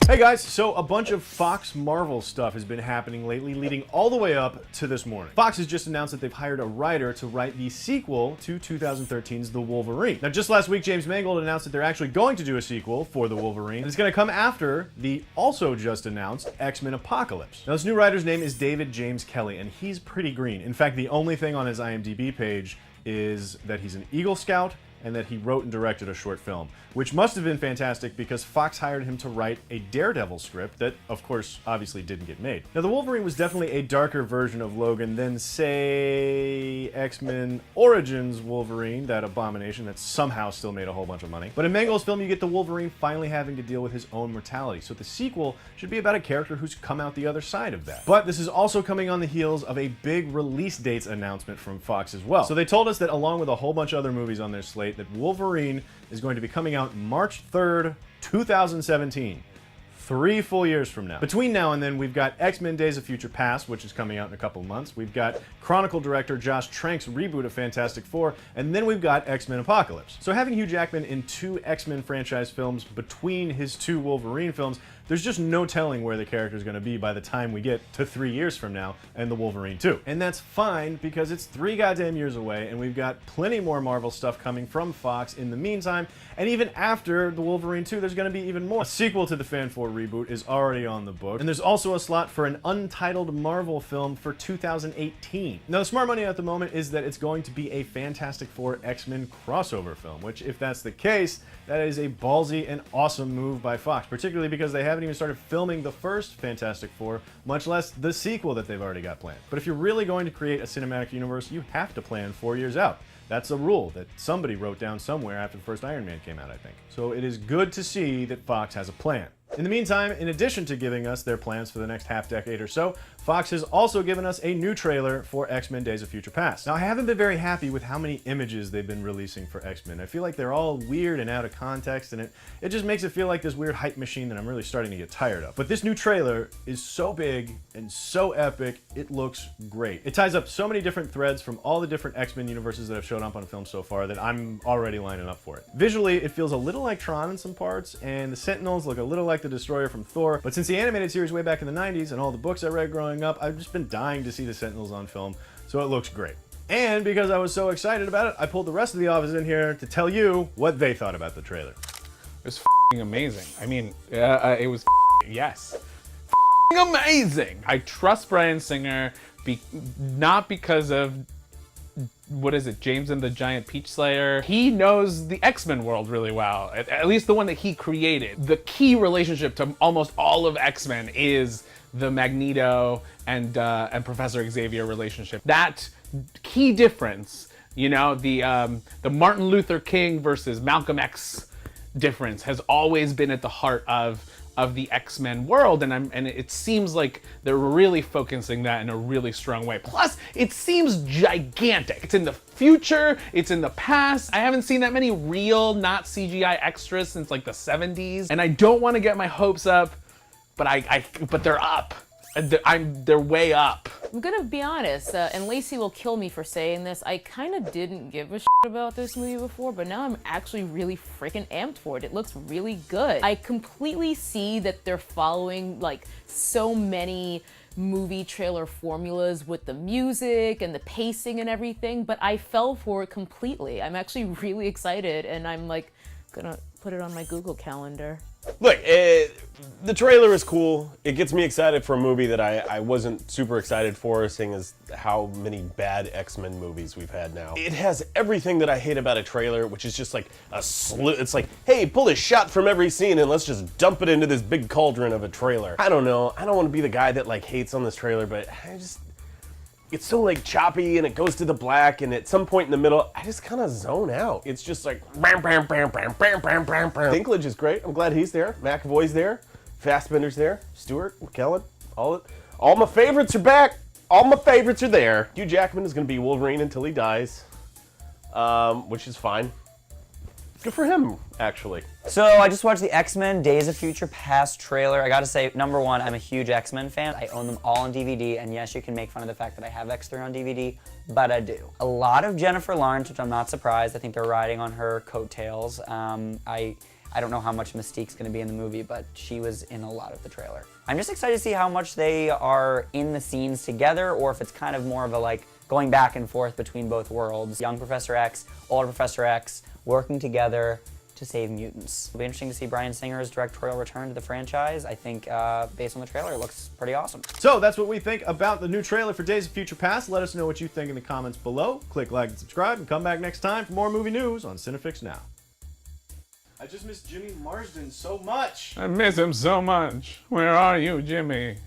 Hey guys, so a bunch of Fox Marvel stuff has been happening lately, leading all the way up to this morning. Fox has just announced that they've hired a writer to write the sequel to 2013's The Wolverine. Now, just last week, James Mangold announced that they're actually going to do a sequel for The Wolverine, and it's going to come after the also just announced X-Men Apocalypse. Now, this new writer's name is David James Kelly, and he's pretty green. In fact, the only thing on his IMDb page is that he's an Eagle Scout and that he wrote and directed a short film, which must have been fantastic because Fox hired him to write a Daredevil script that, of course, obviously didn't get made. Now, the Wolverine was definitely a darker version of Logan than, say, X-Men Origins Wolverine, that abomination that somehow still made a whole bunch of money. But in Mangold's film, you get the Wolverine finally having to deal with his own mortality, so the sequel should be about a character who's come out the other side of that. But this is also coming on the heels of a big release dates announcement from Fox as well. So they told us that along with a whole bunch of other movies on their slate, that Wolverine is going to be coming out March 3rd, 2017. 3 full years from now. Between now and then, we've got X-Men Days of Future Past, which is coming out in a couple of months. We've got Chronicle director Josh Trank's reboot of Fantastic Four, and then we've got X-Men Apocalypse. So having Hugh Jackman in 2 X-Men franchise films between his 2 Wolverine films, there's just no telling where the character is going to be by the time we get to 3 years from now and the Wolverine 2. And that's fine because it's 3 goddamn years away, and we've got plenty more Marvel stuff coming from Fox in the meantime. And even after the Wolverine 2, there's going to be even more. A sequel to the Fan 4 reboot is already on the book, and there's also a slot for an untitled Marvel film for 2018. Now, the smart money at the moment is that it's going to be a Fantastic Four X-Men crossover film, which, if that's the case, that is a ballsy and awesome move by Fox, particularly because they haven't even started filming the first Fantastic Four, much less the sequel that they've already got planned. But if you're really going to create a cinematic universe, you have to plan 4 years out. That's a rule that somebody wrote down somewhere after the first Iron Man came out, I think. So it is good to see that Fox has a plan. In the meantime, in addition to giving us their plans for the next half-decade or so, Fox has also given us a new trailer for X-Men Days of Future Past. Now, I haven't been very happy with how many images they've been releasing for X-Men. I feel like they're all weird and out of context, and it just makes it feel like this weird hype machine that I'm really starting to get tired of. But this new trailer is so big and so epic, it looks great. It ties up so many different threads from all the different X-Men universes that have shown up on film so far that I'm already lining up for it. Visually, it feels a little like Tron in some parts, and the Sentinels look a little like the Destroyer from Thor, but since the animated series way back in the 90s and all the books I read growing up, I've just been dying to see the Sentinels on film, so it looks great. And because I was so excited about it, I pulled the rest of the office in here to tell you what they thought about the trailer. It was amazing. I mean, it was yes. Amazing! I trust Bryan Singer, not because of what is it, James and the Giant Peach Slayer. He knows the X-Men world really well, at least the one that he created. The key relationship to almost all of X-Men is the Magneto and Professor Xavier relationship. That key difference, you know, the Martin Luther King versus Malcolm X difference has always been at the heart of the X-Men world, and it seems like they're really focusing that in a really strong way. Plus, it seems gigantic. It's in the future, it's in the past. I haven't seen that many real, not CGI extras since like the 70s, and I don't want to get my hopes up, but they're up. They're way up. I'm gonna be honest, and Lacey will kill me for saying this, I kind of didn't give a shit about this movie before, but now I'm actually really freaking amped for it. It looks really good. I completely see that they're following like so many movie trailer formulas with the music and the pacing and everything, but I fell for it completely. I'm actually really excited, and I'm like gonna put it on my Google Calendar. Look, the trailer is cool. It gets me excited for a movie that I wasn't super excited for, seeing as how many bad X-Men movies we've had now. It has everything that I hate about a trailer, which is just like it's like, hey, pull a shot from every scene and let's just dump it into this big cauldron of a trailer. I don't know. I don't want to be the guy that like hates on this trailer, but it's so like choppy and it goes to the black, and at some point in the middle, I just kind of zone out. It's just like bam, bam, bam, bam, bam, bam, bam, bam. Dinklage is great. I'm glad he's there. McAvoy's there. Fassbender's there. Stewart, McKellen, all my favorites are back. All my favorites are there. Hugh Jackman is going to be Wolverine until he dies, which is fine. Good for him, actually. So I just watched the X-Men Days of Future Past trailer. I gotta say, number one, I'm a huge X-Men fan. I own them all on DVD, and yes, you can make fun of the fact that I have X3 on DVD, but I do. A lot of Jennifer Lawrence, which I'm not surprised. I think they're riding on her coattails. I don't know how much Mystique's gonna be in the movie, but she was in a lot of the trailer. I'm just excited to see how much they are in the scenes together, or if it's kind of more of a like going back and forth between both worlds. Young Professor X, older Professor X, working together to save mutants. It'll be interesting to see Bryan Singer's directorial return to the franchise. I think based on the trailer, it looks pretty awesome. So that's what we think about the new trailer for Days of Future Past. Let us know what you think in the comments below. Click like and subscribe, and come back next time for more movie news on Cinefix Now. I just miss Jimmy Marsden so much. I miss him so much. Where are you, Jimmy?